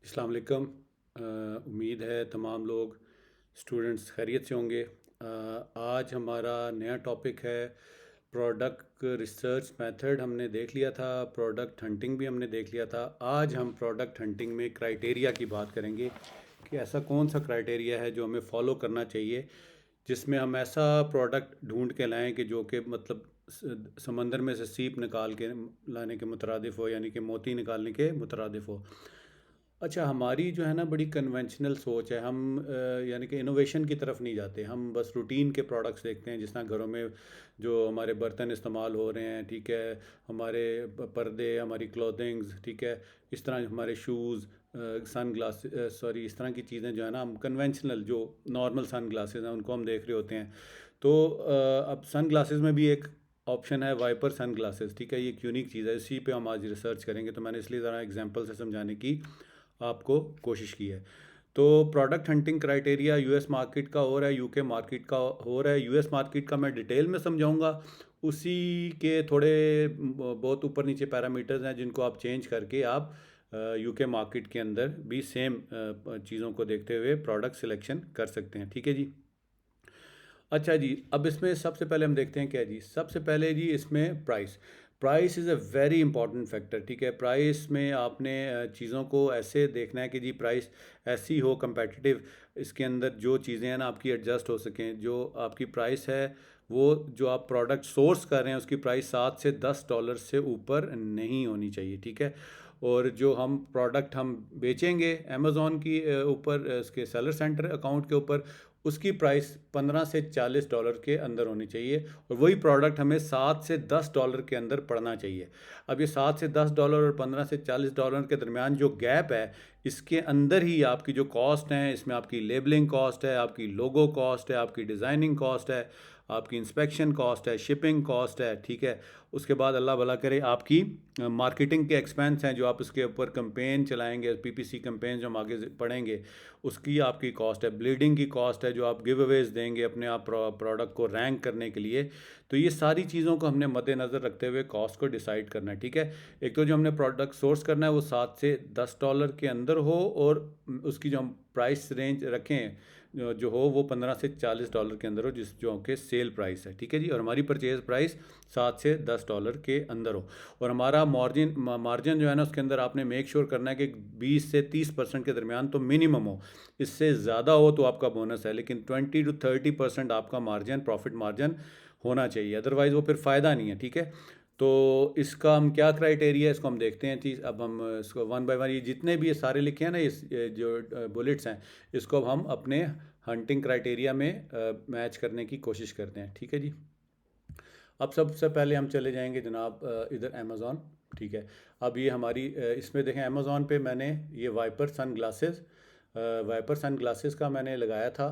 अस्सलाम वालेकुम। उम्मीद है तमाम लोग स्टूडेंट्स खैरियत से होंगे। आज हमारा नया टॉपिक है प्रोडक्ट रिसर्च मेथड। हमने देख लिया था, प्रोडक्ट हंटिंग भी हमने देख लिया था। आज हम प्रोडक्ट हंटिंग में क्राइटेरिया की बात करेंगे कि ऐसा कौन सा क्राइटेरिया है जो हमें फॉलो करना चाहिए, जिसमें हम ऐसा प्रोडक्ट ढूंढ के लाएं कि जो कि मतलब समंदर में से सीप निकाल के लाने के मुतरादिफ हो, यानी कि मोती निकालने के मुतरादिफ हो। अच्छा, हमारी जो है ना बड़ी कन्वेंशनल सोच है। हम यानी कि इनोवेशन की तरफ नहीं जाते। हम बस रूटीन के प्रोडक्ट्स देखते हैं, जिस तरह घरों में जो हमारे बर्तन इस्तेमाल हो रहे हैं, ठीक है, हमारे पर्दे, हमारी क्लोथिंग्स, ठीक है, इस तरह हमारे शूज़, सन ग्लास, सॉरी, इस तरह की चीज़ें जो है ना, हम कन्वेंशनल जो नॉर्मल सन ग्लासेस हैं उनको हम देख रहे होते हैं। तो अब सन ग्लासेस में भी एक ऑप्शन है वाइपर सन ग्लासेस, ठीक है। ये एक यूनिक चीज़ है, इसी पे हम आज रिसर्च करेंगे। तो मैंने इसलिए ज़रा एग्जांपल से समझाने की आपको कोशिश की है। तो product hunting criteria US market का हो रहा है, यूके मार्केट का हो रहा है। यूएस मार्केट का मैं डिटेल में समझाऊंगा। उसी के थोड़े बहुत ऊपर नीचे पैरामीटर्स हैं जिनको आप चेंज करके आप यूके मार्केट के अंदर भी सेम चीज़ों को देखते हुए प्रोडक्ट सिलेक्शन कर सकते हैं, ठीक है जी। अच्छा जी, अब इसमें सबसे पहले हम देखते हैं क्या जी। सबसे पहले जी इसमें price. Price is a very important factor, ठीक है। प्राइस में आपने चीज़ों को ऐसे देखना है कि जी प्राइस ऐसी हो कंपेटिटिव, इसके अंदर जो चीज़ें हैं ना आपकी एडजस्ट हो सकें। जो आपकी प्राइस है वो जो आप प्रोडक्ट सोर्स कर रहे हैं उसकी प्राइस $7 से $10 से ऊपर नहीं होनी चाहिए, ठीक है। और जो हम प्रोडक्ट हम बेचेंगे अमेज़ॉन की ऊपर, इसके सेलर सेंटर अकाउंट के ऊपर, उसकी प्राइस $15 से $40 के अंदर होनी चाहिए। और वही प्रोडक्ट हमें $7 से $10 के अंदर पड़ना चाहिए। अब ये $7 से $10 और $15 से $40 के दरमियान जो गैप है, इसके अंदर ही आपकी जो कॉस्ट है, इसमें आपकी लेबलिंग कॉस्ट है, आपकी लोगो कॉस्ट है, आपकी डिज़ाइनिंग कॉस्ट है, आपकी इंस्पेक्शन कॉस्ट है, शिपिंग कॉस्ट है, ठीक है। उसके बाद अल्लाह भला करे आपकी मार्केटिंग के एक्सपेंस हैं, जो आप उसके ऊपर कंपेन चलाएंगे, पीपीसी कंपेन जो हम आगे पढ़ेंगे, उसकी आपकी कॉस्ट है। ब्लीडिंग की कॉस्ट है, जो आप गिव अवेज देंगे अपने आप प्रोडक्ट को रैंक करने के लिए। तो ये सारी चीज़ों को हमने मद्देनज़र रखते हुए कॉस्ट को डिसाइड करना है, ठीक है। एक तो जो हमने प्रोडक्ट सोर्स करना है वो $7 से $10 के अंदर हो, और उसकी जो हम प्राइस रेंज रखें जो हो वो $15 से $40 के अंदर हो, जिस जो कि सेल प्राइस है, ठीक है जी। और हमारी परचेज प्राइस $7 से $10 के अंदर हो। और हमारा मार्जिन मार्जिन जो है ना उसके अंदर आपने मेक श्योर करना है कि 20 से 30% के दरमियान तो मिनिमम हो। इससे ज़्यादा हो तो आपका बोनस है, लेकिन 20 to 30% आपका मार्जिन, प्रॉफिट मार्जिन होना चाहिए, अदरवाइज़ वो फिर फ़ायदा नहीं है, ठीक है। तो इसका हम क्या क्राइटेरिया है इसको हम देखते हैं चीज़। अब हम इसको वन बाय वन, ये जितने भी ये सारे लिखे हैं ना, ये जो बुलेट्स हैं, इसको अब हम अपने हंटिंग क्राइटेरिया में मैच करने की कोशिश करते हैं, ठीक है जी। अब सबसे पहले हम चले जाएंगे जनाब इधर अमेज़ॉन, ठीक है। अब ये हमारी इसमें देखें अमेज़ॉन पे मैंने ये वाइपर सन ग्लासेस का मैंने लगाया था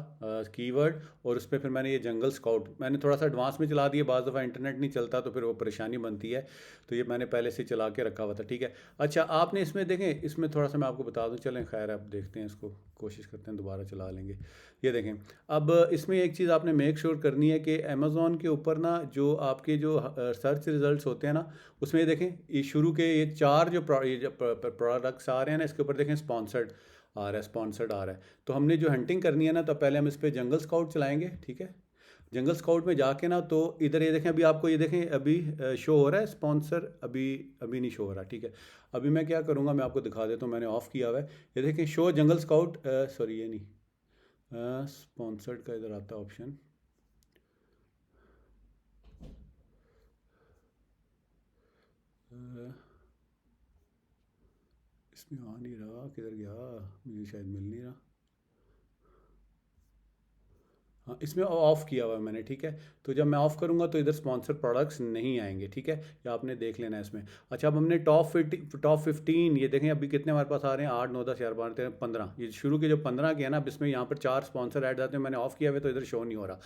कीवर्ड। और उस पर फिर मैंने ये जंगल स्काउट मैंने थोड़ा सा एडवांस में चला दिया, बाज़ दफ़ा इंटरनेट नहीं चलता तो फिर वो परेशानी बनती है। तो ये मैंने पहले से चला के रखा हुआ था, ठीक है। अच्छा, आपने इसमें देखें, इसमें थोड़ा सा मैं आपको बता दूं, चलें खैर अब देखते हैं इसको, कोशिश करते हैं दोबारा चला लेंगे। ये देखें, अब इसमें एक चीज़ आपने मेक श्योर करनी है कि अमेज़ॉन के ऊपर ना जो आपके जो सर्च रिजल्ट्स होते हैं ना, उसमें ये देखें, ये शुरू के ये चार जो प्रोडक्ट्स आ रहे हैं ना, इसके ऊपर देखें स्पॉन्सर्ड आ रहा है, स्पॉन्सर्ड आ रहा है। तो हमने जो हंटिंग करनी है ना, तो पहले हम इस पर जंगल स्काउट चलाएंगे, ठीक है। जंगल स्काउट में जाके ना, तो इधर ये देखें, अभी आपको ये देखें, अभी शो हो रहा है स्पॉन्सर, अभी अभी नहीं शो हो रहा, ठीक है। अभी मैं क्या करूँगा, मैं आपको दिखा देता हूँ, मैंने ऑफ़ किया हुआ है। ये देखें शो जंगल स्काउट, सॉरी ये नहीं, स्पॉन्सर्ड का इधर आता ऑप्शन। इसमें आ नहीं रहा, किधर गया, मुझे शायद मिल नहीं रहा। हाँ, इसमें ऑफ़ किया हुआ है मैंने, ठीक है। तो जब मैं ऑफ़ करूँगा तो इधर स्पॉन्सर प्रोडक्ट्स नहीं आएंगे, ठीक है। ये आपने देख लेना है इसमें। अच्छा, अब हमने टॉप 15, ये देखें अभी कितने हमारे पास आ रहे हैं, 8 9 10 11 12 13 15। ये शुरू के जो 15 के हैं ना, अब इसमें यहाँ पर 4 स्पॉन्सर ऐड आते हैं, मैंने ऑफ़ किया हुआ है तो इधर शो नहीं हो रहा।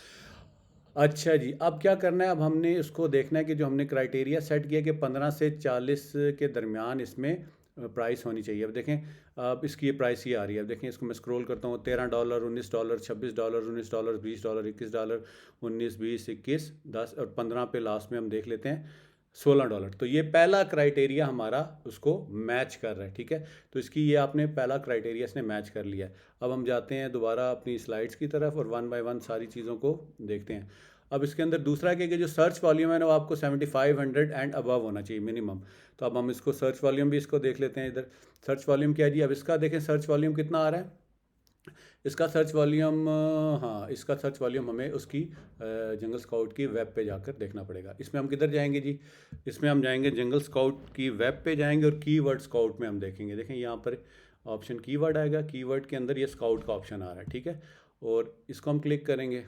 अच्छा जी, अब क्या करना है, अब हमने इसको देखना है कि जो हमने क्राइटेरिया सेट किया कि 15 से 40 के दरमियान इसमें प्राइस होनी चाहिए। अब देखें, अब इसकी ये प्राइस ही आ रही है। अब देखें, इसको मैं स्क्रॉल करता हूँ, $13, $19, $26, $19, $20, $21, 19, 20, 21, 10 और 15 पे लास्ट में हम देख लेते हैं। $16। तो ये पहला क्राइटेरिया हमारा उसको मैच कर रहा है, ठीक है। तो इसकी ये आपने पहला क्राइटेरिया इसने मैच कर लिया है। अब हम जाते हैं दोबारा अपनी स्लाइड्स की तरफ और वन बाय वन सारी चीज़ों को देखते हैं। अब इसके अंदर दूसरा क्या कि जो सर्च वॉल्यूम है ना वो आपको 7500 एंड अबव होना चाहिए मिनिमम। तो अब हम इसको सर्च वॉल्यूम भी इसको देख लेते हैं। इधर सर्च वॉल्यूम क्या है जी, अब इसका देखें सर्च वॉल्यूम कितना आ रहा है। इसका सर्च वॉल्यूम, हाँ इसका सर्च वॉल्यूम हमें उसकी जंगल स्काउट की वेब पे जाकर देखना पड़ेगा। इसमें हम किधर जाएंगे जी, इसमें हम जाएंगे जंगल स्काउट की वेब पे जाएंगे और कीवर्ड स्काउट में हम देखेंगे। देखें यहाँ पर ऑप्शन कीवर्ड आएगा, कीवर्ड के अंदर ये स्काउट का ऑप्शन आ रहा है, ठीक है। और इसको हम क्लिक करेंगे।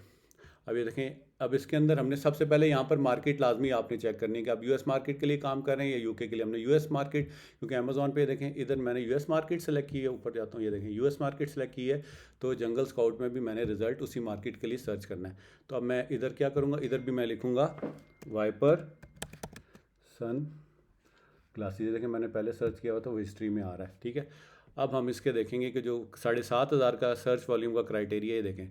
अब ये देखें, अब इसके अंदर हमने सबसे पहले यहाँ पर मार्केट लाजमी आपने चेक करनी है कि आप यूएस मार्केट के लिए काम कर रहे हैं या यूके के लिए। हमने यूएस मार्केट, क्योंकि अमेजोन पे देखें इधर मैंने यूएस मार्केट सेलेक्ट की है, ऊपर जाता हूँ ये देखें यूएस मार्केट सेलेक्ट की है। तो जंगल स्काउट में भी मैंने रिजल्ट उसी मार्केट के लिए सर्च करना है। तो अब मैं इधर क्या करूँगा, इधर भी मैं लिखूँगा वाइपर सन ग्लासेस। देखें मैंने पहले सर्च किया हुआ था वो हिस्ट्री में आ रहा है, ठीक है। अब हम इसके देखेंगे कि जो 7500 का सर्च वॉल्यूम का क्राइटेरिया ये देखें।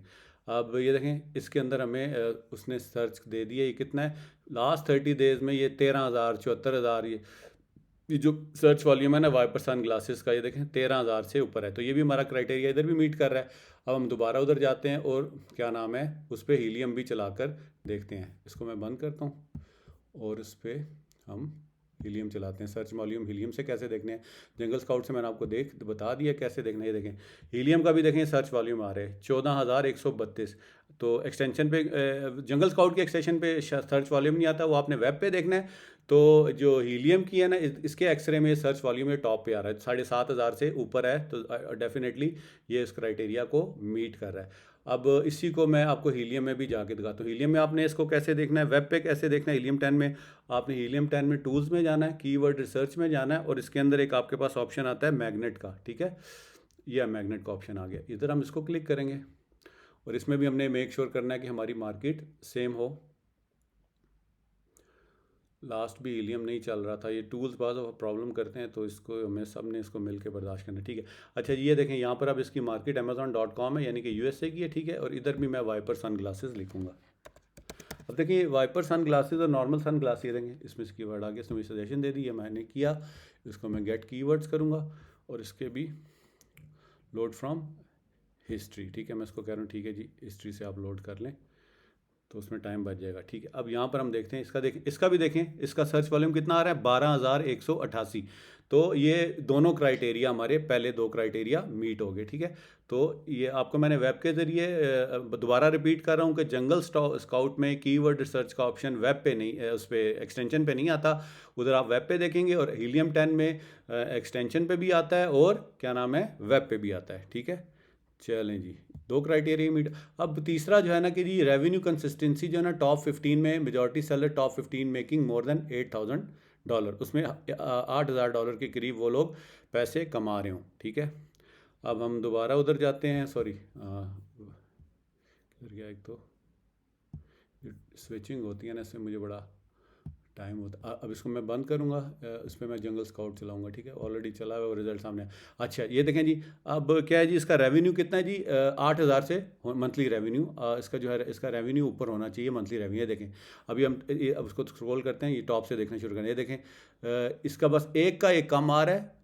अब ये देखें इसके अंदर हमें उसने सर्च दे दिया, ये कितना है लास्ट 30 डेज़ में, ये 13,000 74,000 ये जो सर्च वॉल्यूम है ना वाइपर सन ग्लासेस का, ये देखें 13,000 से ऊपर है। तो ये भी हमारा क्राइटेरिया इधर भी मीट कर रहा है। अब हम दोबारा उधर जाते हैं और क्या नाम है उस पर हीलियम भी चलाकर देखते हैं। इसको मैं बंद करता हूँ और उस पर हम हीलियम चलाते हैं। सर्च वॉल्यूम हीलियम से कैसे देखने हैं, जंगल स्काउट से मैंने आपको बता दिया कैसे देखना है। ये देखें हीलियम का भी देखें सर्च वॉल्यूम आ रहे हैं 14,132। तो एक्सटेंशन पे जंगल स्काउट के एक्सटेंशन पे सर्च वॉल्यूम नहीं आता, वो आपने वेब पे देखना है। तो जो हीलियम की है ना इसके एक्सरे में सर्च वॉल्यूम टॉप पे आ रहा है, 7,500 से ऊपर है। तो डेफिनेटली ये इस क्राइटेरिया को मीट कर रहा है। अब इसी को मैं आपको हीलियम में भी जाके दिखाता हूँ। हीलियम में आपने इसको कैसे देखना है, वेब पे कैसे देखना है। हीलियम 10 में आपने हीलियम 10 में टूल्स में जाना है, कीवर्ड रिसर्च में जाना है और इसके अंदर एक आपके पास ऑप्शन आता है मैग्नेट का, ठीक है। यह मैग्नेट का ऑप्शन आ गया, इधर हम इसको क्लिक करेंगे और इसमें भी हमने मेक श्योर करना है कि हमारी मार्केट सेम हो। लास्ट भी हीलियम नहीं चल रहा था, ये टूल्स बाद प्रॉब्लम करते हैं तो इसको हमें सब ने इसको मिल के बर्दाश्त करना है, ठीक है। अच्छा ये देखें यहाँ पर अब इसकी मार्केट amazon.com है, यानी कि यूएसए की है, ठीक है। और इधर भी मैं वाइपर सन ग्लासेस लिखूँगा। अब देखिए वाइपर सन ग्लासेस और नॉर्मल सन ग्लासेस देंगे, इसमें इसकी वर्ड आगे इसने मुझे सजेशन दे दी है, मैंने किया। इसको मैं गेट कीवर्ड्स करूँगा और इसके भी लोड फ्रॉम हिस्ट्री, ठीक है। मैं इसको कह रहा हूँ ठीक है जी हिस्ट्री से आप लोड कर लें तो उसमें टाइम बच जाएगा, ठीक है। अब यहाँ पर हम देखते हैं इसका, देखें इसका भी देखें, इसका सर्च वॉल्यूम कितना आ रहा है 12,188। तो ये दोनों क्राइटेरिया हमारे पहले दो क्राइटेरिया मीट हो गए, ठीक है। तो ये आपको मैंने वेब के ज़रिए दोबारा रिपीट कर रहा हूँ कि जंगल स्काउट में कीवर्ड रिसर्च का ऑप्शन वेब पे नहीं, उस पर एक्सटेंशन पे नहीं आता, उधर आप वेब पे देखेंगे। और हीलियम 10 में एक्सटेंशन पे भी आता है और क्या नाम है वेब पे भी आता है, ठीक है। चलें जी, दो क्राइटेरिया मीट। अब तीसरा जो है ना कि जी रेवेन्यू कंसिस्टेंसी जो है ना टॉप 15 में majority seller top 15 making more than $8,000, उसमें $8,000 के करीब वो लोग पैसे कमा रहे हों, ठीक है। अब हम दोबारा उधर जाते हैं, सॉरी किधर गया, एक तो स्विचिंग होती है ना इससे मुझे बड़ा टाइम होता। अब इसको मैं बंद करूँगा, इस पर मैं जंगल स्काउट चलाऊँगा, ठीक है। ऑलरेडी चला हुआ रिजल्ट सामने। अच्छा ये देखें जी, अब क्या है जी इसका रेवेन्यू कितना है जी 8,000 से मंथली रेवेन्यू, इसका जो है इसका रेवेन्यू ऊपर होना चाहिए मंथली रेवेन्यू। ये देखें अभी हम अब उसको स्क्रॉल करते हैं, ये टॉप से देखना शुरू करें। ये देखें इसका बस एक का एक कम आ रहा है,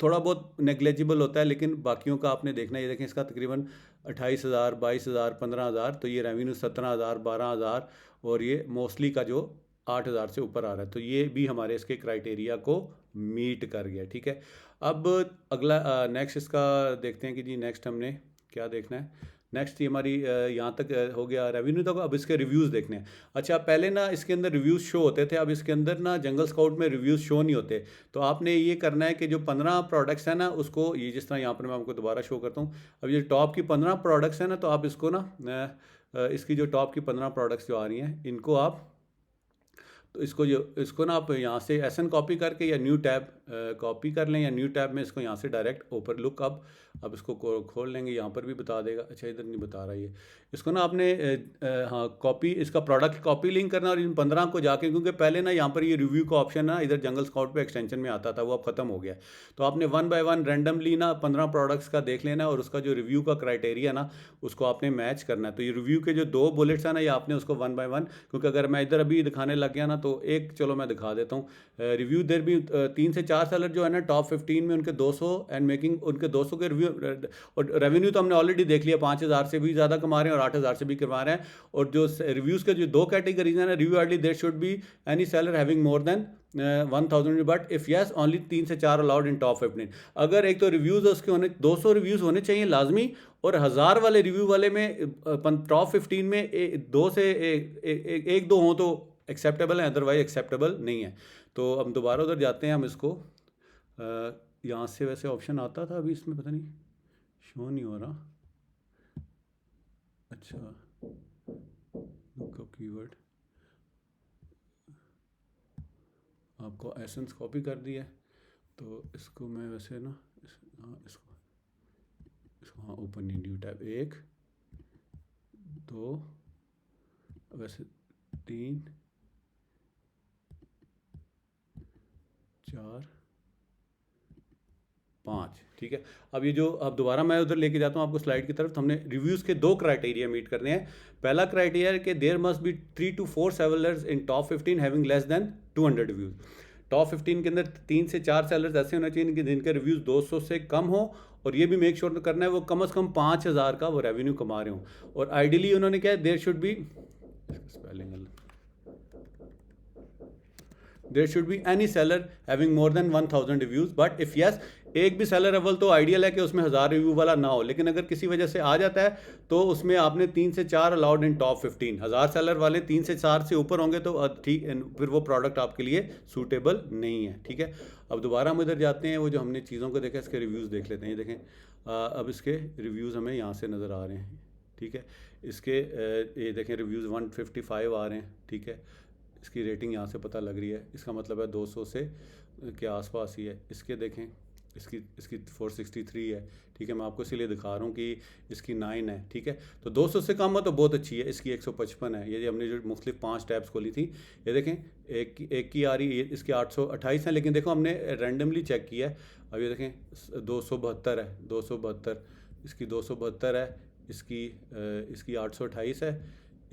थोड़ा बहुत नेग्लेजिबल होता है लेकिन बाकियों का आपने देखना है। ये देखें इसका तकरीबन 28,000 22,000 15,000, तो ये रेवेन्यू 17,000 12,000 और ये मोस्टली का जो 8,000 से ऊपर आ रहा है। तो ये भी हमारे इसके क्राइटेरिया को मीट कर गया, ठीक है। अब अगला नेक्स्ट इसका देखते हैं कि जी नेक्स्ट हमने क्या देखना है। नेक्स्ट ये हमारी यहाँ तक हो गया रेवेन्यू तक। अब इसके रिव्यूज़ देखने हैं। अच्छा पहले ना इसके अंदर रिव्यूज़ शो होते थे, अब इसके अंदर ना जंगल स्काउट में रिव्यूज़ शो नहीं होते। तो आपने ये करना है कि जो 15 प्रोडक्ट्स हैं ना उसको, ये जिस तरह यहाँ पर मैं आपको दोबारा शो करता हूँ। अब ये टॉप की 15 प्रोडक्ट्स हैं ना, तो आप इसको ना इसकी जो टॉप की 15 प्रोडक्ट्स जो आ रही हैं इनको आप, तो इसको ना आप यहाँ से एसन कॉपी करके या न्यू टैब कॉपी कर लें, या न्यू टैब में इसको यहाँ से डायरेक्ट ओपर लुक अब इसको खोल लेंगे, यहाँ पर भी बता देगा। अच्छा इधर नहीं बता रहा ये, इसको ना आपने हाँ कॉपी, इसका प्रोडक्ट कॉपी लिंक करना और इन 15 को जाके, क्योंकि पहले ना यहाँ पर ये रिव्यू का ऑप्शन ना इधर जंगल स्काउट पे एक्सटेंशन में आता था, वो अब ख़त्म हो गया। तो आपने 1 बाय 1 रैंडमली ना 15 प्रोडक्ट्स का देख लेना और उसका जो रिव्यू का क्राइटेरिया ना उसको आपने मैच करना है। तो ये रिव्यू के जो 2 बुलेट्स हैं ना ये आपने उसको 1 बाय 1, क्योंकि अगर मैं इधर अभी दिखाने लग गया ना तो एक चलो मैं दिखा देता हूँ रिव्यू। देर भी 3 से 4 सेलर जो है ना टॉप 15 में, उनके 200 एंड मेकिंग उनके 200 के रिव्यू और रेवेन्यू तो हमने ऑलरेडी देख लिया, 5,000 से भी ज़्यादा कमा रहे हैं और 8,000 से भी कमा रहे हैं। और जो रिव्यूज़ के जो दो कैटेगरीज हैं ना, review early there should be any seller having more than 1,000, but if yes only 3 से 4 अलाउड इन टॉप 15। अगर एक तो रिव्यूज़ उसके होने 200 रिव्यूज़ होने चाहिए लाजमी, और 1,000 वाले रिव्यू वाले में टॉप 15 में दो से एक दो हों तो एक्सेप्टेबल है, अदरवाइज एक्सेप्टेबल नहीं है। तो अब दोबारा उधर जाते हैं हम इसको, यहाँ से वैसे ऑप्शन आता था, अभी इसमें पता नहीं शो नहीं हो रहा। अच्छा, लुकअप कीवर्ड आपको एसेंस कॉपी कर दिया है, तो इसको मैं वैसे ना इसको हाँ ओपन न्यू टैब 1 2 वैसे 3 4 5, ठीक है। अब ये जो अब दोबारा मैं उधर लेके जाता हूँ आपको स्लाइड की तरफ। तो हमने रिव्यूज़ के दो क्राइटेरिया मीट करने हैं। पहला क्राइटेरिया है कि there must be 3 to 4 sellers in top 15 having less than 200 reviews. Top 15 के अंदर 3 से 4 सेलर्स ऐसे होने चाहिए कि जिनके रिव्यूज़ 200 से कम हो, और ये भी मेक श्योर करना है वो कम से कम 5,000 का वो रेवेन्यू कमा रहे हों। और आइडियली उन्होंने क्या है, there should be there should be any seller having more than 1,000 reviews, but if yes एक भी सेलर अव्वल तो आइडियल है कि उसमें 1,000 रिव्यू वाला ना हो, लेकिन अगर किसी वजह से आ जाता है तो उसमें आपने 3 से 4 अलाउड इन टॉप 15। 1,000 सेलर वाले 3 से 4 से ऊपर होंगे तो ठीक, फिर वो प्रोडक्ट आपके लिए सूटेबल नहीं है, ठीक है। अब दोबारा हम इधर जाते हैं, वो जो हमने चीज़ों को देखा इसके रिव्यूज़ देख लेते हैं। ये देखें, अब इसके रिव्यूज़ हमें यहाँ से नज़र आ रहे हैं, ठीक है। इसके ये देखें रिव्यूज़ 155 आ रहे हैं, ठीक है। इसकी रेटिंग यहाँ से पता लग रही है, इसका मतलब है 200 से के आसपास ही है। इसके देखें, इसकी 463 है, ठीक है। मैं आपको इसीलिए दिखा रहा हूँ कि इसकी 9 है, ठीक है। तो 200 से कम है तो बहुत अच्छी है। इसकी 155 है। ये हमने जो मुख्तलिफ 5 टैब्स खोली थी, ये देखें एक की आ रही है, इसकी 828 है, लेकिन देखो हमने रैंडमली चेक किया है। अब ये देखें 272 है, 272, इसकी 272 है, इसकी 828 है,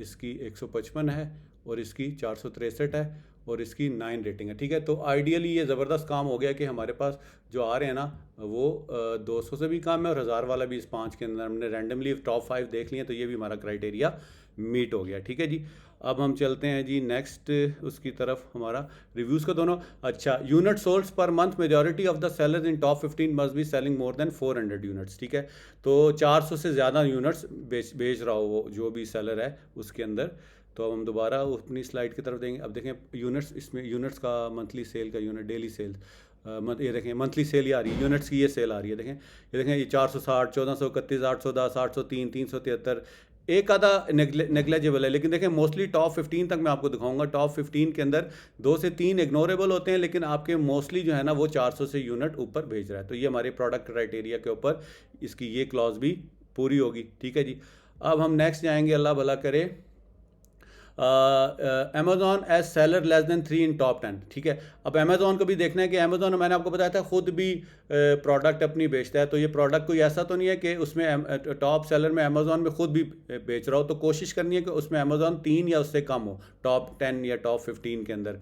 इसकी 155 है, और इसकी 463 है, और इसकी 9 रेटिंग है, ठीक है। तो आइडियली ये ज़बरदस्त काम हो गया कि हमारे पास जो आ रहे हैं ना वो 200 से भी कम है, और 1,000 वाला भी इस 5 के अंदर हमने रैंडमली टॉप 5 देख लिए, तो ये भी हमारा क्राइटेरिया मीट हो गया, ठीक है जी। अब हम चलते हैं जी नेक्स्ट उसकी तरफ, हमारा रिव्यूज़ का दोनों। अच्छा, unit sales per month majority of the sellers in top 15 must be selling more than 400 units, ठीक है। तो 400 से ज़्यादा यूनिट्स बेच रहा हो वो जो भी सेलर है उसके अंदर। तो अब हम दोबारा अपनी स्लाइड की तरफ देंगे। अब देखें यूनिट्स, इसमें यूनिट्स का मंथली सेल का यूनिट, डेली सेल्स, ये देखें मंथली सेल ही आ रही है, यूनिट्स की ये सेल आ रही है। ये देखें ये 460, 1431, 810, 803, 373, एक आधा नेग्लेजेबल है, लेकिन देखें मोस्टली टॉप 15 तक मैं आपको दिखाऊंगा। टॉप 15 के अंदर 2 से 3 इग्नोरेबल होते हैं, लेकिन आपके मोस्टली जो है ना वो 400 से यूनिट ऊपर भेज रहा है। तो ये हमारे प्रोडक्ट क्राइटेरिया के ऊपर इसकी ये क्लॉज भी पूरी होगी, ठीक है जी। अब हम नेक्स्ट जाएंगे, अल्लाह भला करे, Amazon as seller less than 3 in top 10, ठीक है। अब अमेज़ॉन को भी देखना है कि अमेज़ॉन, मैंने आपको बताया था, खुद भी प्रोडक्ट अपनी बेचता है। तो ये प्रोडक्ट कोई ऐसा तो नहीं है कि उसमें टॉप सेलर में अमेज़ॉन में खुद भी बेच रहा हो। तो कोशिश करनी है कि उसमें अमेज़ॉन 3 या उससे कम हो टॉप 10 या टॉप 15 के अंदर।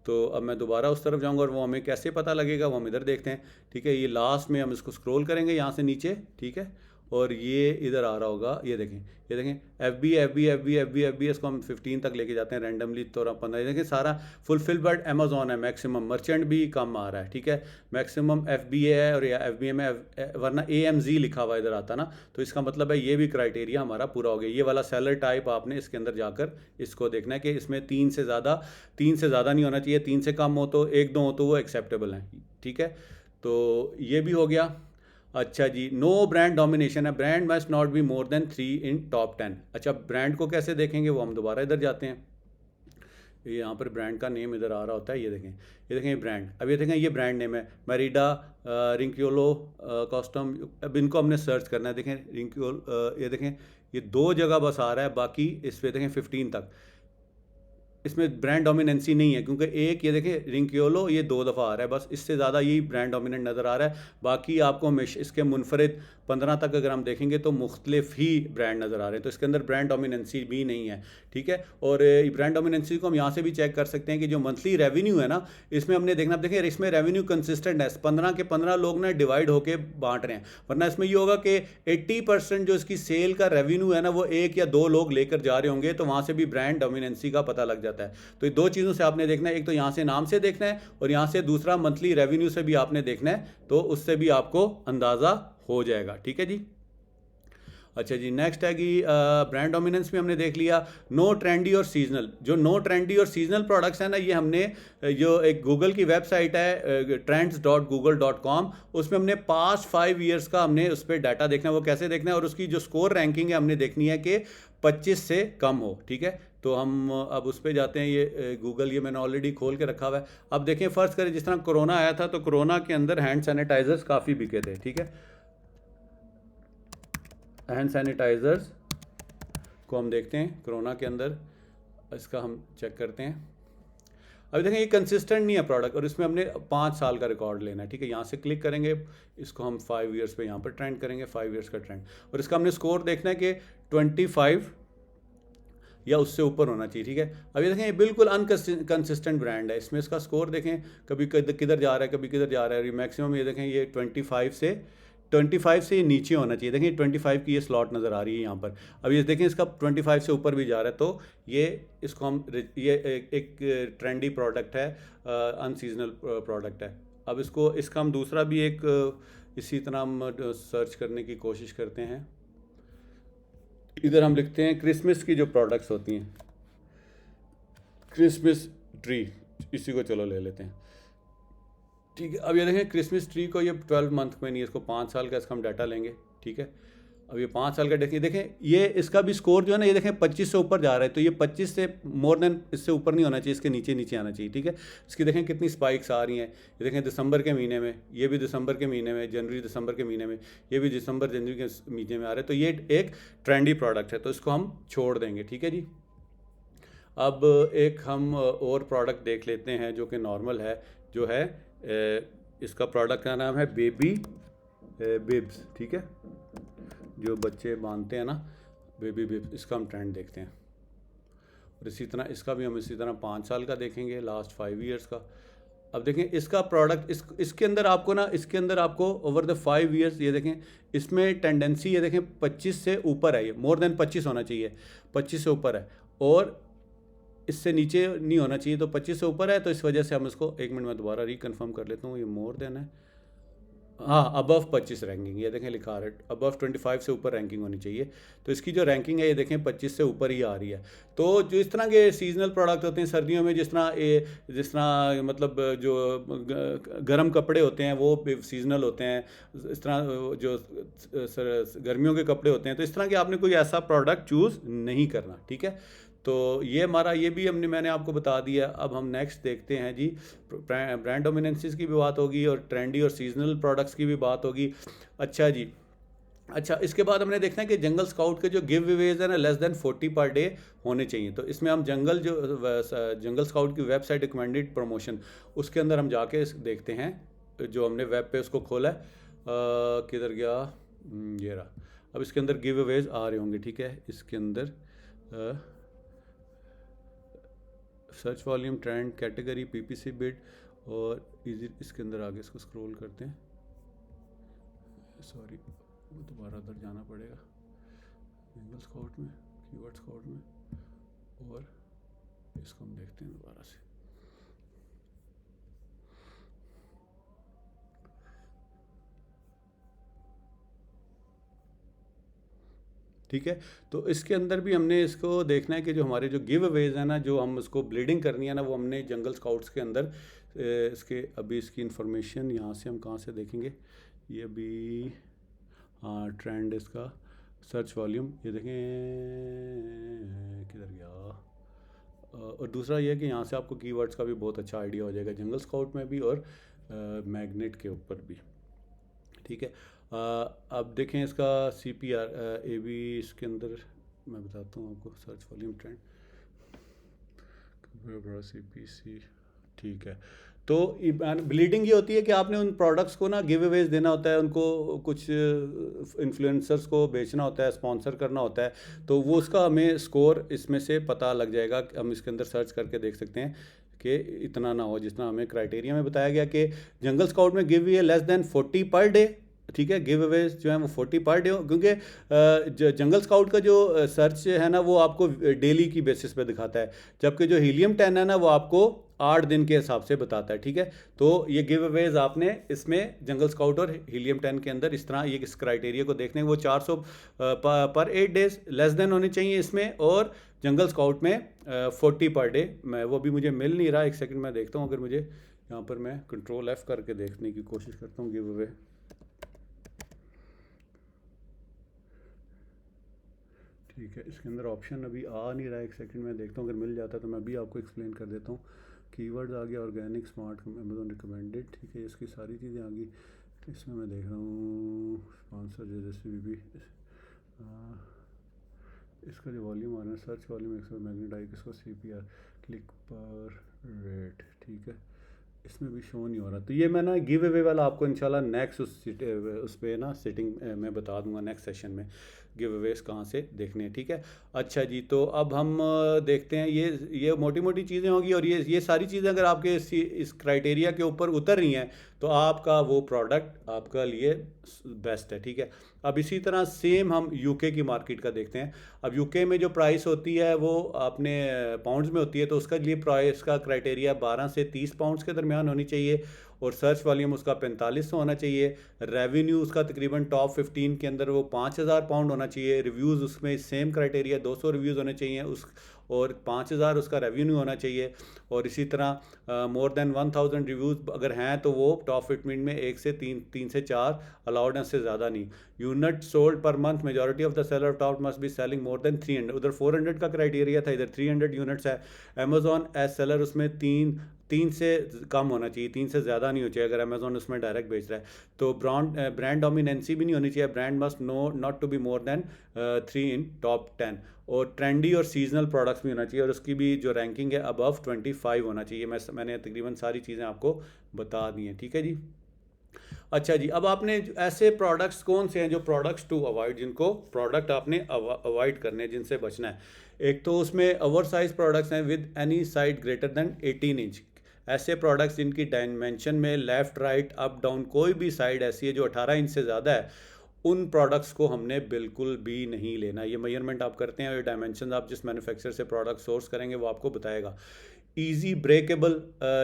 तो अब मैं दोबारा उस तरफ जाऊंगा, और वो हमें कैसे पता लगेगा वो हम इधर देखते हैं, ठीक है। ये लास्ट में हम इसको स्क्रॉल करेंगे यहाँ से नीचे, ठीक है, और ये इधर आ रहा होगा। ये देखें FB इसको हम 15 तक लेके जाते हैं रैंडमली, तो 15। देखें सारा फुलफिल बट अमेज़ॉन है, मैक्सिमम मर्चेंट भी कम आ रहा है, ठीक है। मैक्सिमम FBA है, और या FBA में वरना AMZ लिखा हुआ इधर आता ना, तो इसका मतलब है ये भी क्राइटेरिया हमारा पूरा हो गया। ये वाला सेलर टाइप आपने इसके अंदर जाकर इसको देखना है कि इसमें 3 से ज़्यादा नहीं होना चाहिए। 3 से कम हो तो 1-2 हो तो वो एक्सेप्टेबल हैं, ठीक है। तो ये भी हो गया। अच्छा जी, नो ब्रांड डोमिनेशन है, brand must not be more than 3 in top 10। अच्छा, ब्रांड को कैसे देखेंगे वो हम दोबारा इधर जाते हैं। ये यहाँ पर ब्रांड का नेम इधर आ रहा होता है, ये देखें ये ब्रांड। अब ये देखें ये ब्रांड नेम है मेरिडा, रिंक्योलो, कॉस्टम। अब इनको हमने सर्च करना है। देखें रिंक्योल, ये देखें ये 2 जगह बस आ रहा है, बाकी इस पर देखें 15 तक। इसमें ब्रांड डोमिनेंसी नहीं है, क्योंकि एक ये देखें रिंक्योलो ये 2 दफ़ा आ रहा है, बस इससे ज़्यादा यही ब्रांड डोमिनेंट नज़र आ रहा है। बाकी आपको हमेशा इसके मुनफरिद 15 तक अगर हम देखेंगे तो मुख्तलिफ ही ब्रांड नज़र आ रहे हैं, तो इसके अंदर ब्रांड डोमिनेंसी भी नहीं है। ठीक है, और ब्रांड डोमिनेंसी को हम यहाँ से भी चेक कर सकते हैं कि जो मंथली रेवेन्यू है ना, इसमें हमने देखना, देखें इसमें रेवेन्यू कंसिस्टेंट है, 15 के 15 लोग ना डिवाइड होकर बांट रहे हैं, वरना इसमें ये होगा कि 80% जो इसकी सेल का रेवेन्यू है ना वो 1 या 2 लोग लेकर जा रहे होंगे, तो वहाँ से भी ब्रांड डोमिनेंसी का पता लग जाता है। तो ये 2 चीज़ों से आपने देखना है, एक तो यहाँ से नाम से देखना है और यहाँ से दूसरा मंथली रेवेन्यू से भी आपने देखना है, तो उससे भी आपको अंदाज़ा हो जाएगा। ठीक है जी। अच्छा जी, नेक्स्ट है कि ब्रांड डोमिनेंस में हमने देख लिया। नो ट्रेंडी और सीजनल, जो नो ट्रेंडी और सीजनल प्रोडक्ट्स हैं ना, ये हमने जो एक गूगल की वेबसाइट है trends.google.com, उसमें हमने पास्ट 5 ईयर्स का हमने उस पर डाटा देखना है। वो कैसे देखना है, और उसकी जो स्कोर रैंकिंग है हमने देखनी है कि 25 से कम हो। ठीक है, तो हम अब उस पर जाते हैं। ये गूगल, ये मैंने ऑलरेडी खोल के रखा हुआ है। अब देखें, फ़र्ज़ करें जिस तरह कोरोना आया था, तो कोरोना के अंदर हैंड सैनिटाइज़र्स काफ़ी बिके थे। ठीक है, हैंड सैनिटाइज़र्स को हम देखते हैं कोरोना के अंदर, इसका हम चेक करते हैं। अभी देखें ये कंसिस्टेंट नहीं है प्रोडक्ट, और इसमें हमने 5 साल का रिकॉर्ड लेना है। ठीक है, यहाँ से क्लिक करेंगे, इसको हम 5 ईयर्स पे यहाँ पर ट्रेंड करेंगे, 5 ईयर्स का ट्रेंड, और इसका हमने स्कोर देखना है कि 25 या उससे ऊपर होना चाहिए। ठीक है, अब ये देखें ये बिल्कुल अनकंसिस्टेंट ब्रांड है, इसमें इसका स्कोर देखें, कभी किधर जा रहा है, कभी किधर जा रहा है। मैक्सिमम ये देखें ये 25 से ये नीचे होना चाहिए। देखें 25 की ये स्लॉट नज़र आ रही है यहाँ पर। अब ये देखें इसका 25 से ऊपर भी जा रहा है, तो ये इसको हम ये एक ट्रेंडी प्रोडक्ट है, अनसीजनल प्रोडक्ट है। अब इसका हम दूसरा भी एक इसी तरह हम सर्च करने की कोशिश करते हैं। इधर हम लिखते हैं क्रिसमस की जो प्रोडक्ट्स होती हैं, क्रिसमस ट्री, इसी को चलो ले लेते हैं। ठीक है, अब ये देखें क्रिसमस ट्री को ये 12 मंथ में नहीं है, इसको 5 साल का इसका हम डाटा लेंगे। ठीक है, अब ये 5 साल का देखें ये इसका भी स्कोर जो है ना, ये देखें 25 से ऊपर जा रहा है, तो ये 25 से मोर देन इससे ऊपर नहीं होना चाहिए, इसके नीचे नीचे आना चाहिए। ठीक है, इसकी देखें कितनी स्पाइक्स आ रही हैं। ये देखें दिसंबर के महीने में, ये भी दिसंबर के महीने में, जनवरी दिसंबर के महीने में, ये भी दिसंबर जनवरी के महीने में आ रहा है, तो ये एक ट्रेंडी प्रोडक्ट है, तो इसको हम छोड़ देंगे। ठीक है जी। अब एक हम और प्रोडक्ट देख लेते हैं जो कि नॉर्मल है, जो है इसका प्रोडक्ट का नाम है बेबी बिब्स। ठीक है, जो बच्चे बांधते हैं ना, बेबी बिब्स, इसका हम ट्रेंड देखते हैं। और इसी तरह इसका भी हम इसी तरह 5 साल का देखेंगे, लास्ट 5 ईयर्स का। अब देखें इसका प्रोडक्ट इसके अंदर आपको ना, इसके अंदर आपको ओवर द 5 ईयर्स ये देखें, इसमें टेंडेंसी ये देखें 25 से ऊपर है, ये मोर देन 25 होना चाहिए, 25 से ऊपर है, और इससे नीचे नहीं होना चाहिए, तो 25 से ऊपर है, तो इस वजह से हम इसको 1 मिनट में दोबारा रिकन्फर्म कर लेता हूँ। ये मोर देन है, हाँ, अबव 25 रैंकिंग, ये देखें लिखा रहा है अबव 25 से ऊपर रैंकिंग होनी चाहिए, तो इसकी जो रैंकिंग है ये देखें 25 से ऊपर ही आ रही है। तो जो इस तरह के सीजनल प्रोडक्ट होते हैं सर्दियों में, जिस तरह मतलब जो गर्म कपड़े होते हैं वो सीजनल होते हैं, इस तरह जो गर्मियों के कपड़े होते हैं, तो इस तरह के आपने कोई ऐसा प्रोडक्ट चूज़ नहीं करना। ठीक है, तो ये हमारा, ये भी मैंने आपको बता दिया। अब हम नेक्स्ट देखते हैं जी, ब्रांड डोमिनेंसीज की भी बात होगी और ट्रेंडी और सीजनल प्रोडक्ट्स की भी बात होगी। अच्छा जी, अच्छा, इसके बाद हमने देखना है कि जंगल स्काउट के जो गिव अवेज है ना, लेस देन 40 पर डे होने चाहिए। तो इसमें हम जंगल स्काउट की वेबसाइट रिकमेंडेड प्रमोशन, उसके अंदर हम जाके देखते हैं, जो हमने वेब पे उसको खोला है, किधर गया, ये रहा। अब इसके अंदर गिव अवेज आ रहे होंगे। ठीक है, इसके अंदर search volume, trend, category, PPC bid और इजी, इसके अंदर आगे इसको स्क्रॉल करते हैं। सॉरी, वो दोबारा उधर जाना पड़ेगा, जंगल स्काउट में, कीवर्ड स्काउट में, और इसको हम देखते हैं दोबारा से। ठीक है, तो इसके अंदर भी हमने इसको देखना है कि जो हमारे जो गिव अवेज है ना, जो हम उसको ब्लीडिंग करनी है ना, वो हमने जंगल स्काउट्स के अंदर इसके अभी इसकी इंफॉर्मेशन यहाँ से हम कहाँ से देखेंगे, ये अभी, हाँ, ट्रेंड इसका सर्च वॉल्यूम, ये देखें किधर गया। और दूसरा ये है कि यहाँ से आपको कीवर्ड्स का भी बहुत अच्छा आइडिया हो जाएगा, जंगल स्काउट में भी और मैग्नेट के ऊपर भी। ठीक है, अब देखें इसका CPR ए बी, इसके अंदर मैं बताता हूँ आपको, सर्च वॉल्यूम ट्रेंड, बड़ा CPC, ठीक है। तो ब्लीडिंग ये होती है कि आपने उन प्रोडक्ट्स को ना गिव अवेज देना होता है, उनको कुछ इन्फ्लुएंसर्स को बेचना होता है, स्पॉन्सर करना होता है, तो वो उसका हमें स्कोर इसमें से पता लग जाएगा। हम इसके अंदर सर्च करके देख सकते हैं कि इतना ना हो जितना हमें क्राइटेरिया में बताया गया कि जंगल स्काउट में गिव ये लेस देन 40 पर डे, ठीक है। गिव अवेज जो है वो 40 पर डे हो, क्योंकि जंगल स्काउट का जो सर्च है ना वो आपको डेली की बेसिस पे दिखाता है, जबकि जो हीलियम 10 है ना वो आपको 8 दिन के हिसाब से बताता है, ठीक है। तो ये गिव अवेज आपने इसमें जंगल स्काउट और हीलियम 10 के अंदर इस तरह ये इस क्राइटेरिया को देखने, वो 400 पर 8 डेज लेस देन होने चाहिए इसमें, और जंगल स्काउट में 40 पर डे। मैं वो भी मुझे मिल नहीं रहा, एक सेकंड मैं देखता हूँ, अगर मुझे यहाँ पर मैं कंट्रोल F करके देखने की कोशिश करता हूँ गिव अवे। ठीक है, इसके अंदर ऑप्शन अभी आ नहीं रहा है, एक सेकंड में देखता हूँ, अगर मिल जाता है तो मैं भी आपको एक्सप्लेन कर देता हूँ। कीवर्ड्स आ गया, ऑर्गेनिक, स्मार्ट, अमेजोन रिकमेंडेड, ठीक है, इसकी सारी चीज़ें आ गई। इसमें मैं देख रहा हूँ स्पॉन्सर जैसे भी इसका जो वॉल्यूम आ रहा है, सर्च वॉल्यूम, मैग्नेटाइक, इसको CPR, क्लिक पर रेट, ठीक है, इसमें भी शो नहीं हो रहा। तो ये मैं ना गिव अवे वाला आपको इंशाल्लाह नेक्स्ट उस पर ना सिटिंग में बता दूंगा, नेक्स्ट सेशन में गिव अवेज कहाँ से देखने हैं, ठीक है। अच्छा जी, तो अब हम देखते हैं, ये मोटी मोटी चीज़ें होंगी, और ये सारी चीज़ें अगर आपके इस क्राइटेरिया के ऊपर उतर रही हैं तो आपका वो प्रोडक्ट आपका लिए बेस्ट है, ठीक है। अब इसी तरह सेम हम यूके की मार्केट का देखते हैं। अब यूके में जो प्राइस होती है वो अपने पाउंड्स में होती है, तो उसका लिए प्राइस का क्राइटेरिया 12 से 30 पाउंड्स के दरमियान होनी चाहिए, और सर्च वॉल्यूम उसका 4500 होना चाहिए। रेवेन्यू उसका तकरीबन टॉप 15 के अंदर वो 5000 पाउंड होना चाहिए। रिव्यूज़ उसमें सेम क्राइटेरिया 200 रिव्यूज़ होने चाहिए उस, और 5000 उसका रेवेन्यू होना चाहिए। और इसी तरह मोर देन 1000 रिव्यूज़ अगर हैं तो वो टॉप 15 में 1 से 3 से 4 अलाउड हैं, से ज़्यादा नहीं। यूनिट सोल्ड पर month, majority of the seller top must be selling more then 300, उधर 400 का क्राइटेरिया था, इधर 300 यूनिट्स है। अमेजॉन एज सेलर उसमें तीन से कम होना चाहिए, 3 से ज़्यादा नहीं हो चाहिए अगर अमेजोन उसमें डायरेक्ट बेच रहा है। तो ब्रांड डोमिनेंसी भी नहीं होनी चाहिए, brand must no not to be more than 3 in top 10। और ट्रेंडी और सीजनल प्रोडक्ट्स भी होना चाहिए, और उसकी भी जो रैंकिंग है अबव 25 होना चाहिए। मैंने तकरीबन सारी चीज़ें आपको बता दी हैं, ठीक है जी। अच्छा जी, अब आपने ऐसे प्रोडक्ट्स कौन से हैं जो प्रोडक्ट्स टू अवॉइड, जिनको प्रोडक्ट आपने अवॉइड करने हैं, जिनसे बचना है। एक तो उसमें ओवर साइज प्रोडक्ट्स हैं with any side greater than 18 inch. ऐसे प्रोडक्ट्स जिनकी डायमेंशन में लेफ़्ट राइट अप डाउन कोई भी साइड ऐसी है जो 18 इंच से ज़्यादा है, उन प्रोडक्ट्स को हमने बिल्कुल भी नहीं लेना। ये मेजरमेंट आप करते हैं और डायमेंशन आप जिस मैन्युफैक्चर से प्रोडक्ट सोर्स करेंगे वो आपको बताएगा। ईजी ब्रेकेबल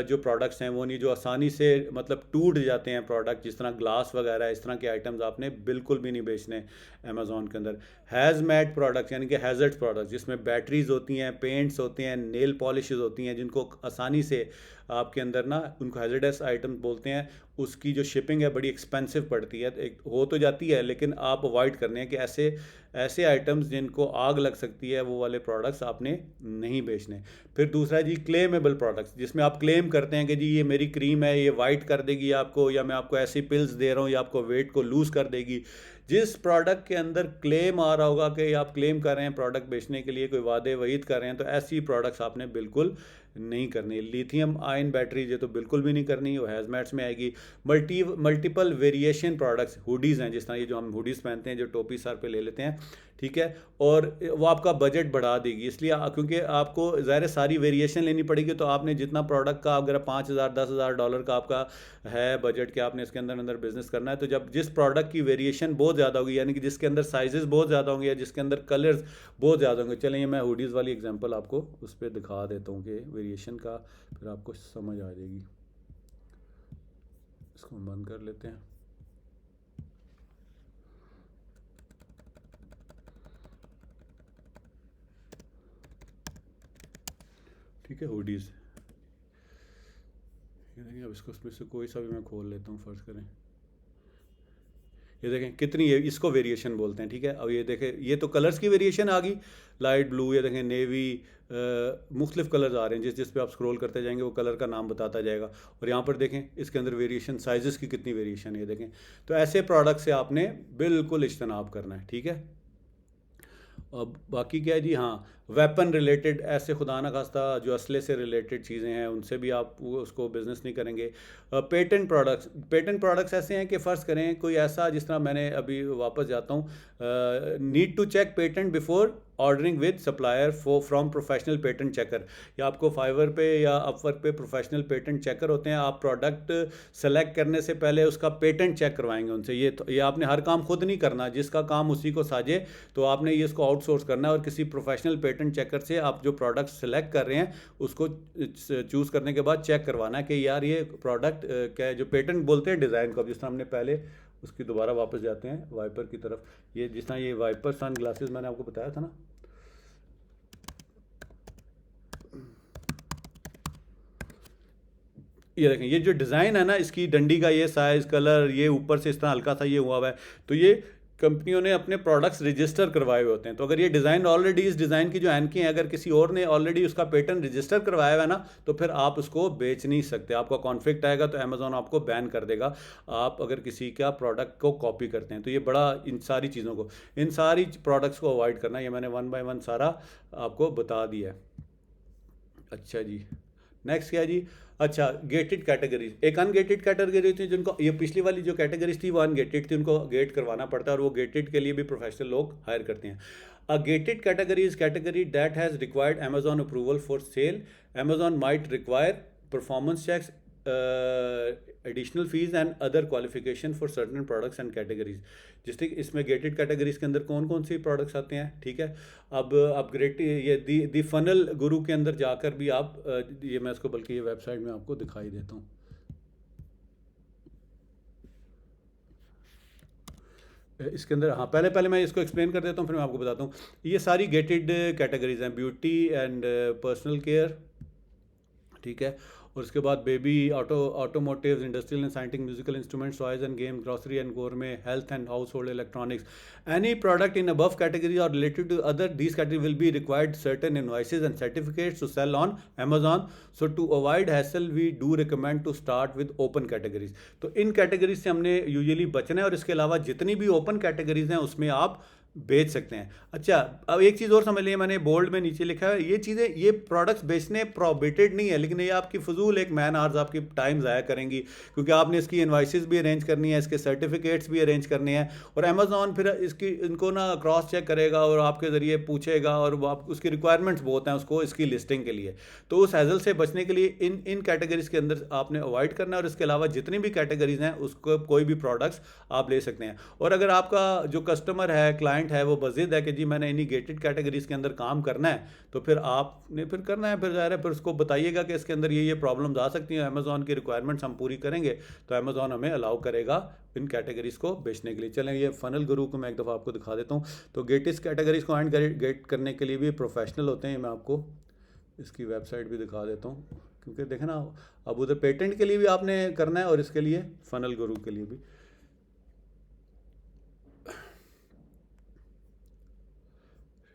जो प्रोडक्ट्स हैं वो नहीं, जो आसानी से मतलब टूट जाते हैं प्रोडक्ट, जिस तरह ग्लास वगैरह, इस तरह के आइटम्स आपने बिल्कुल भी नहीं बेचने अमेजोन के अंदर। हैज़मैट प्रोडक्ट्स यानी कि हैज़र्ड प्रोडक्ट्स, जिसमें बैटरीज होती हैं, पेंट्स होते हैं, नेल पॉलिशेस होती हैं, जिनको आसानी से आपके अंदर ना, उनको हैज़र्डस आइटम बोलते हैं, उसकी जो शिपिंग है बड़ी एक्सपेंसिव पड़ती है। एक हो तो जाती है, लेकिन आप अवॉइड करने हैं कि ऐसे ऐसे आइटम्स जिनको आग लग सकती है वो वाले प्रोडक्ट्स आपने नहीं बेचने। फिर दूसरा जी क्लेमेबल प्रोडक्ट्स, जिसमें आप क्लेम करते हैं कि जी ये मेरी क्रीम है, ये वाइट कर देगी आपको, या मैं आपको ऐसी पिल्स दे रहा हूँ, या आपको वेट को लूज़ कर देगी। जिस प्रोडक्ट के अंदर क्लेम आ रहा होगा कि आप क्लेम कर रहे हैं प्रोडक्ट बेचने के लिए, कोई वादे वईद कर रहे हैं, तो ऐसी प्रोडक्ट्स आपने बिल्कुल नहीं करनी। लिथियम आयन बैटरीज ये तो बिल्कुल भी नहीं करनी, वो हैज़मैट्स में आएगी। मल्टीपल वेरिएशन प्रोडक्ट्स, हुडीज़ हैं, जिस तरह ये जो हम हुडीज़ पहनते हैं, जो टोपी सर पे ले लेते हैं, ठीक है, और वो आपका बजट बढ़ा देगी। इसलिए क्योंकि आपको ज़ाहिर सारी वेरिएशन लेनी पड़ेगी, तो आपने जितना प्रोडक्ट का अगर 5000 10,000 डॉलर का आपका है बजट कि आपने इसके अंदर बिजनेस करना है, तो जब जिस प्रोडक्ट की वेरिएशन बहुत ज़्यादा होगी, यानी कि जिसके अंदर साइजेस बहुत ज़्यादा होंगे, या जिसके अंदर कलर्स बहुत ज़्यादा होंगे। चलिए मैं हुडीज़ वाली एग्जांपल आपको उस पर दिखा देता हूँ कि वेरिएशन का, फिर आपको समझ आ जाएगी। इसको हम बंद कर लेते हैं। ठीक है, हुडीज़ ये देखें। अब इसको उसमें से कोई सा भी मैं खोल लेता हूँ, फ़र्ज़ करें ये देखें कितनी है, इसको वेरिएशन बोलते हैं, ठीक है। अब ये देखें, ये तो कलर्स की वेरिएशन आ गई, लाइट ब्लू, ये देखें नेवी, मुख्तलिफ कलर्स आ रहे हैं, जिस पे आप स्क्रॉल करते जाएंगे वो कलर का नाम बताता जाएगा। और यहाँ पर देखें इसके अंदर वेरिएशन, साइजेस की कितनी वेरिएशन है, ये देखें। तो ऐसे प्रोडक्ट से आपने बिल्कुल इज्तनाब करना है, ठीक है। अब बाकी क्या है जी, हाँ, वेपन रिलेटेड, ऐसे खुदा ना खास्ता जो असले से रिलेटेड चीज़ें हैं उनसे भी आप उसको बिज़नेस नहीं करेंगे। पेटेंट प्रोडक्ट्स ऐसे हैं कि फ़र्ज़ करें कोई ऐसा, जिस तरह मैंने अभी वापस जाता हूँ, need to check patent before ordering with supplier from professional patent checker. या आपको फाइवर पे या अपवर्क पे प्रोफेशनल पेटेंट चेकर होते हैं, आप प्रोडक्ट सेलेक्ट करने से पहले उसका पेटेंट चेक करवाएंगे उनसे। ये आपने हर काम खुद नहीं करना, जिसका काम उसी को साझे, तो आपने ये इसको आउटसोर्स करना है और किसी प्रोफेशनल पेटेंट चेकर से आप जो प्रोडक्ट सेलेक्ट कर रहे हैं उसको चूज़ करने के बाद चेक करवाना है कि यार ये प्रोडक्ट क्या, जो पेटेंट बोलते हैं डिज़ाइन को, जिस तरह हमने पहले उसकी दोबारा वापस जाते हैं वाइपर की तरफ। ये जिस तरह ये वाइपर सन ग्लासेस मैंने आपको बताया था ना, ये देखें, ये जो डिज़ाइन है ना, इसकी डंडी का ये साइज़, कलर, ये ऊपर से इस तरह हल्का सा ये हुआ हुआ है, तो ये कंपनियों ने अपने प्रोडक्ट्स रजिस्टर करवाए हुए होते हैं। तो अगर ये डिज़ाइन ऑलरेडी, इस डिज़ाइन की जो एनकी है, अगर किसी और ने ऑलरेडी उसका पेटेंट रजिस्टर करवाया हुआ है ना, तो फिर आप उसको बेच नहीं सकते। आपका कॉन्फ्लिक्ट आएगा तो अमेज़ॉन आपको बैन कर देगा, आप अगर किसी का प्रोडक्ट को कॉपी करते हैं। तो ये बड़ा, इन सारी चीज़ों को, इन सारी प्रोडक्ट्स को अवॉइड करना, ये मैंने वन बाय वन सारा आपको बता दिया है। अच्छा जी, नेक्स्ट क्या है जी? अच्छा, गेटेड कैटेगरीज। एक अनगेटेड कैटेगरी थी जिनको, ये पिछली वाली जो कैटेगरीज थी वो अनगेटेड थी, उनको गेट करवाना पड़ता है, और वो गेटेड के लिए भी प्रोफेशनल लोग हायर करते हैं। A gated category is category that has required Amazon approval for sale. Amazon might require performance checks, additional fees and other qualification for certain products and categories. जिससे इसमें गेटेड कैटेगरीज के अंदर कौन कौन सी products आते हैं, ठीक है। अब ग्रेट, ये दी फनल गुरु के अंदर जाकर भी आप, ये मैं इसको बल्कि ये वेबसाइट में आपको दिखाई देता हूँ। इसके अंदर, हाँ, पहले पहले मैं इसको एक्सप्लेन कर देता हूँ, फिर मैं आपको बताता हूँ। ये सारी गेटेड कैटेगरीज हैं, ब्यूटी एंड पर्सनल केयर, ठीक है। और उसके बाद baby, automotives, industrial and scientific, musical instruments, toys and game, grocery and gourmet, health and household electronics. Any product in above category और related to other these category will be required certain invoices and certificates to sell on Amazon. So to avoid hassle we do recommend to start with open categories. तो इन categories से हमने usually बचना है, और इसके अलावा जितनी भी ओपन कैटेगरीज हैं उसमें आप बेच सकते हैं। अच्छा, अब एक चीज़ और समझ लिया, मैंने बोल्ड में नीचे लिखा है, ये चीज़ें, ये प्रोडक्ट्स बेचने प्रोहिबिटेड नहीं है, लेकिन ये आपकी फजूल एक मैन आवर्स, आपकी टाइम ज़ाया करेंगी, क्योंकि आपने इसकी इनवाइसेस भी अरेंज करनी है, इसके सर्टिफिकेट्स भी अरेंज करने हैं, और अमेजॉन फिर इसकी, इनको ना क्रॉस चेक करेगा और आपके ज़रिए पूछेगा, और वो आप, उसकी रिक्वायरमेंट्स बहुत हैं उसको, इसकी लिस्टिंग के लिए। तो उस हैजल से बचने के लिए इन इन कैटेगरीज के अंदर आपने अवॉइड करना है, और इसके अलावा जितनी भी कैटेगरीज हैं उसको कोई भी प्रोडक्ट्स आप ले सकते हैं। और अगर आपका जो कस्टमर है, क्लाइंट है, वो बज़िद है कि जी मैंने इन्हीं गेटेड कैटेगरीज के अंदर काम करना है, तो फिर आपने फिर करना है, फिर ज़ाहिर है फिर उसको बताइएगा कि इसके अंदर ये प्रॉब्लम्स आ सकती हैं, अमेजॉन की रिक्वायरमेंट्स हम पूरी करेंगे तो अमेजॉन हमें अलाउ करेगा इन कैटेगरीज को बेचने के लिए। चलें, ये फनल गुरु को मैं एक दफ़ा आपको दिखा देता हूँ। तो गेटिस कैटेगरीज को एंड गेट करने के लिए भी प्रोफेशनल होते हैं। मैं आपको इसकी वेबसाइट भी दिखा देता हूँ, क्योंकि देखें ना, अब उधर पेटेंट के लिए भी आपने करना है और इसके लिए फनल गुरु के लिए भी,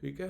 ठीक है।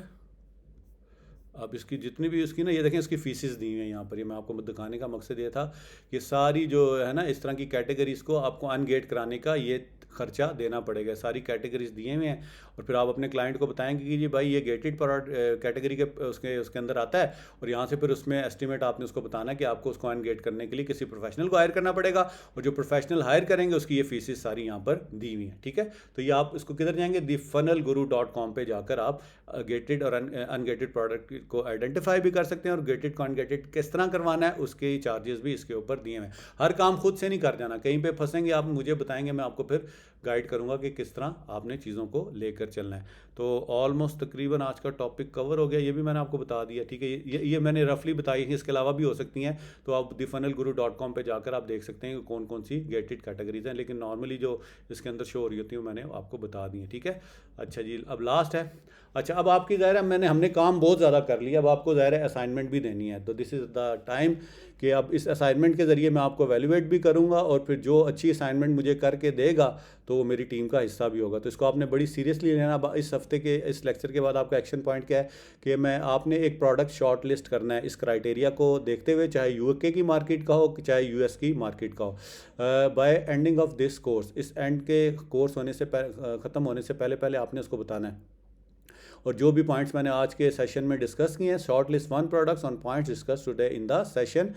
अब इसकी जितनी भी इसकी ना, ये देखें इसकी फीसिस दी हुई हैं यहाँ पर। ये मैं आपको दिखाने का मकसद ये था कि सारी जो है ना इस तरह की कैटेगरीज को आपको अनगेट कराने का ये खर्चा देना पड़ेगा। सारी कैटेगरीज दिए हुए हैं, और फिर आप अपने क्लाइंट को बताएंगे कि जी भाई ये गेटेड कैटेगरी के उसके उसके अंदर आता है, और यहाँ से फिर उसमें एस्टिमेट आपने उसको बताना है कि आपको उसको अनगेट करने के लिए किसी प्रोफेशनल को हायर करना पड़ेगा, और जो प्रोफेशनल हायर करेंगे उसकी ये फीसिस सारी यहाँ पर दी हुई हैं, ठीक है। तो ये आप इसको किधर जाएंगे, thefunnelguru.com पे जाकर आप गेटेड और अनगेटेड प्रोडक्ट को आइडेंटिफाई भी कर सकते हैं, और गेटेड को अनगेटेड किस तरह करवाना है उसके चार्जेस भी इसके ऊपर दिए हुए हैं। हर काम खुद से नहीं कर जाना, कहीं पे फंसेंगे आप मुझे बताएंगे, मैं आपको फिर गाइड करूंगा कि किस तरह आपने चीज़ों को लेकर चलना है। तो ऑलमोस्ट तकरीबन आज का टॉपिक कवर हो गया, ये भी मैंने आपको बता दिया, ठीक है। ये मैंने रफली बताई है, इसके अलावा भी हो सकती हैं, तो आप thefunnelguru.com पे जाकर आप देख सकते हैं कि कौन कौन सी गेटेड कैटेगरीज हैं, लेकिन नॉर्मली जो इसके अंदर शो हो रही होती है मैंने आपको बता दी है, ठीक है। अच्छा जी, अब लास्ट है। अच्छा, अब आपकी ज़ाहिर है हमने काम बहुत ज़्यादा कर लिया, अब आपको ज़ाहिर है असाइनमेंट भी देनी है, तो दिस इज़ द टाइम कि अब इस असाइनमेंट के ज़रिए मैं आपको वैल्यूएट भी करूँगा, और फिर जो अच्छी असाइनमेंट मुझे करके देगा तो वो मेरी टीम का हिस्सा भी होगा। तो इसको आपने बड़ी सीरियसली लेना। इस हफ्ते के इस लेक्चर के बाद आपका एक्शन पॉइंट क्या है कि आपने एक प्रोडक्ट शॉर्ट लिस्ट करना है, इस क्राइटेरिया को देखते हुए, चाहे यूके की मार्केट का हो चाहे यूएस की मार्केट का हो। Bye ending of this course, इस एंड के कोर्स होने से ख़त्म होने से पहले पहले आपने उसको बताना है और जो भी पॉइंट्स मैंने आज के सेशन में डिस्कस किए हैं, short list 1 products on points discuss today in the session,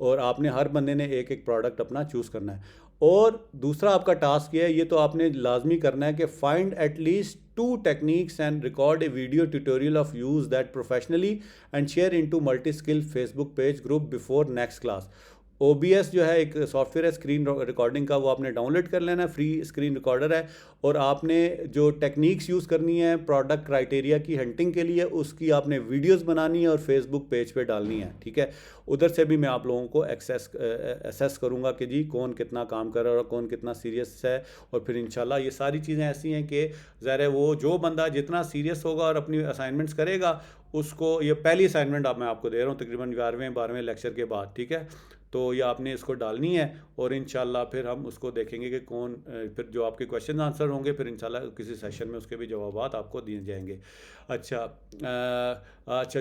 और आपने हर बंदे ने एक एक प्रोडक्ट अपना चूज़ करना है। और दूसरा आपका टास्क ये है, ये तो आपने लाजमी करना है कि find at least 2 techniques and record a video tutorial of use that professionally and share into multi skill Facebook page group before next class. OBS जो है एक सॉफ्टवेयर है स्क्रीन रिकॉर्डिंग का, वो आपने डाउनलोड कर लेना है, फ्री स्क्रीन रिकॉर्डर है। और आपने जो टेक्निक्स यूज़ करनी है प्रोडक्ट क्राइटेरिया की हंटिंग के लिए, उसकी आपने वीडियोस बनानी है और फेसबुक पेज पे डालनी है, ठीक है। उधर से भी मैं आप लोगों को असेस करूँगा कि जी कौन कितना काम कर रहा है और कौन कितना सीरियस है। और फिर इंशाल्लाह ये सारी चीज़ें ऐसी हैं कि ज़ाहिर है वो जो बंदा जितना सीरियस होगा और अपनी असाइनमेंट्स करेगा, उसको ये पहली असाइनमेंट मैं आपको दे रहा हूँ तकरीबन 11वें-12वें लेक्चर के बाद, ठीक है। तो ये आपने इसको डालनी है और इंशाल्लाह फिर हम उसको देखेंगे कि कौन फिर जो आपके क्वेश्चन आंसर होंगे, फिर इंशाल्लाह किसी सेशन में उसके भी जवाबात आपको दिए जाएंगे। अच्छा,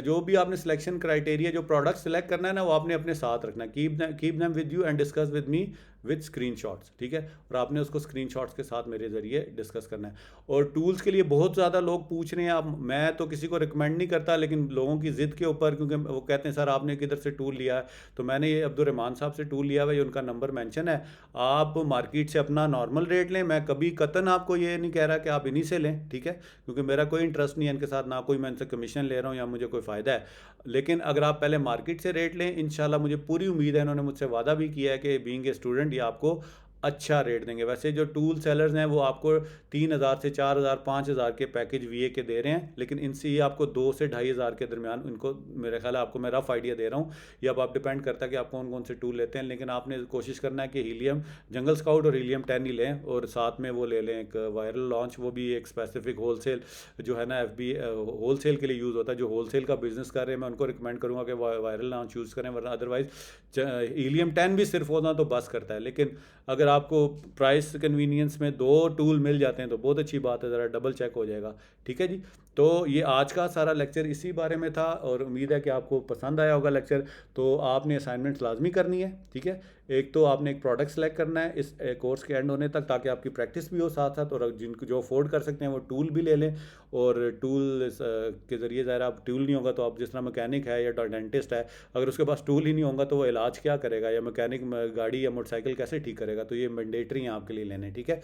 जो भी आपने सिलेक्शन क्राइटेरिया जो प्रोडक्ट सेलेक्ट करना है ना, वो आपने अपने साथ रखना है। Keep them with you and discuss with me with screenshots, ठीक है। और आपने उसको स्क्रीनशॉट्स के साथ मेरे ज़रिए डिस्कस करना है। और टूल्स के लिए बहुत ज़्यादा लोग पूछ रहे हैं, अब मैं तो किसी को रिकमेंड नहीं करता, लेकिन लोगों की ज़िद के ऊपर, क्योंकि वो कहते हैं सर आपने किधर से टूल लिया है, तो मैंने ये अब्दुर्रहमान साहब से टूल लिया हुआ है, ये उनका नंबर मेंशन है। आप मार्केट से अपना नॉर्मल रेट लें, मैं कभी कतन आपको ये नहीं कह रहा कि आप इन्हीं से लें, ठीक है, क्योंकि मेरा कोई इंटरेस्ट नहीं है इनके साथ, ना कोई मैं इनसे कमीशन ले रहा हूँ या मुझे कोई फ़ायदा है। लेकिन अगर आप पहले मार्केट से रेट लें, इंशाल्लाह मुझे पूरी उम्मीद है, इन्होंने मुझसे वादा भी किया है कि बीइंग ए स्टूडेंट ये आपको अच्छा रेट देंगे। वैसे जो टूल सेलर्स हैं वो आपको 3,000 से 4,000 5,000 के पैकेज VA के दे रहे हैं, लेकिन इनसे ये आपको 2 से 2,500 के दरमियान, इनको मेरे ख्याल है, आपको मैं रफ आइडिया दे रहा हूँ। ये अब आप डिपेंड करता है कि आप कौन कौन से टूल लेते हैं, लेकिन आपने कोशिश करना है कि हीलियम जंगल स्काउट और हीलियम 10 ही लें, और साथ में वो ले लें एक वायरल लॉन्च, वो भी एक स्पेसिफिक होलसेल जो है ना FB होलसेल के लिए यूज़ होता है। जो होलसेल का बिजनेस कर रहे हैं मैं उनको रिकमेंड करूँगा कि वायरल लॉन्च यूज़ करें, वरना अदरवाइज हीलियम 10 भी सिर्फ होना तो बस करता है। लेकिन अगर आपको प्राइस कन्वीनियंस में 2 टूल मिल जाते हैं तो बहुत अच्छी बात है, ज़रा डबल चेक हो जाएगा, ठीक है जी। तो ये आज का सारा लेक्चर इसी बारे में था, और उम्मीद है कि आपको पसंद आया होगा लेक्चर। तो आपने असाइनमेंट्स लाजमी करनी है, ठीक है। एक तो आपने एक प्रोडक्ट सेलेक्ट करना है इस कोर्स के एंड होने तक, ताकि आपकी प्रैक्टिस भी हो साथ साथ, और जिनको जो अफोर्ड कर सकते हैं वो टूल भी ले लें। और टूल के ज़रिए ज़रा आप टूल नहीं होगा तो आप जिस तरह मैकेनिक है या डेंटिस्ट है, अगर उसके पास टूल ही नहीं होगा तो वो इलाज क्या करेगा, या मैकेनिक गाड़ी या मोटरसाइकिल कैसे ठीक करेगा। तो ये मैंडेटरी हैं आपके लिए लेने, ठीक है।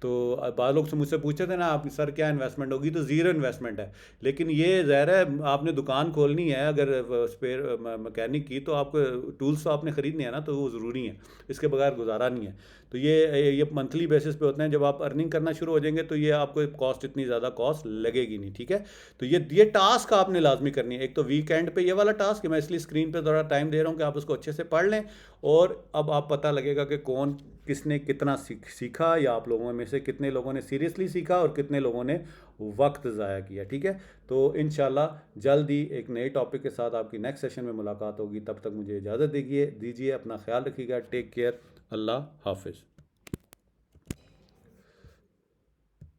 तो बाद लोग मुझसे पूछते थे ना आप सर क्या इन्वेस्टमेंट होगी, तो ज़ीरो इन्वेस्टमेंट है। लेकिन ये ज़ाहिर है आपने दुकान खोलनी है अगर स्पेयर मैकेनिक की, तो आपको टूल्स तो आपने ख़रीदने हैं ना, तो वो ज़रूरी है, इसके बगैर गुजारा नहीं है। तो ये मंथली बेसिस पे होते हैं। जब आप अर्निंग करना शुरू हो जाएंगे तो ये आपको कॉस्ट इतनी ज़्यादा कॉस्ट लगेगी नहीं, ठीक है। तो ये टास्क आपने लाजमी करनी है। एक तो वीकेंड पे ये वाला टास्क, मैं इसलिए स्क्रीन पे थोड़ा टाइम दे रहा हूँ कि आप उसको अच्छे से पढ़ लें, और अब आप पता लगेगा कि कौन किसने कितना सीखा, या आप लोगों में से कितने लोगों ने सीरियसली सीखा और कितने लोगों ने वक्त ज़ाया किया, ठीक है। तो इंशाल्लाह जल्द ही एक नए टॉपिक के साथ आपकी नेक्स्ट सेशन में मुलाकात होगी। तब तक मुझे इजाज़त दीजिए, अपना ख्याल रखिएगा, टेक केयर, अल्लाह हाफिज़।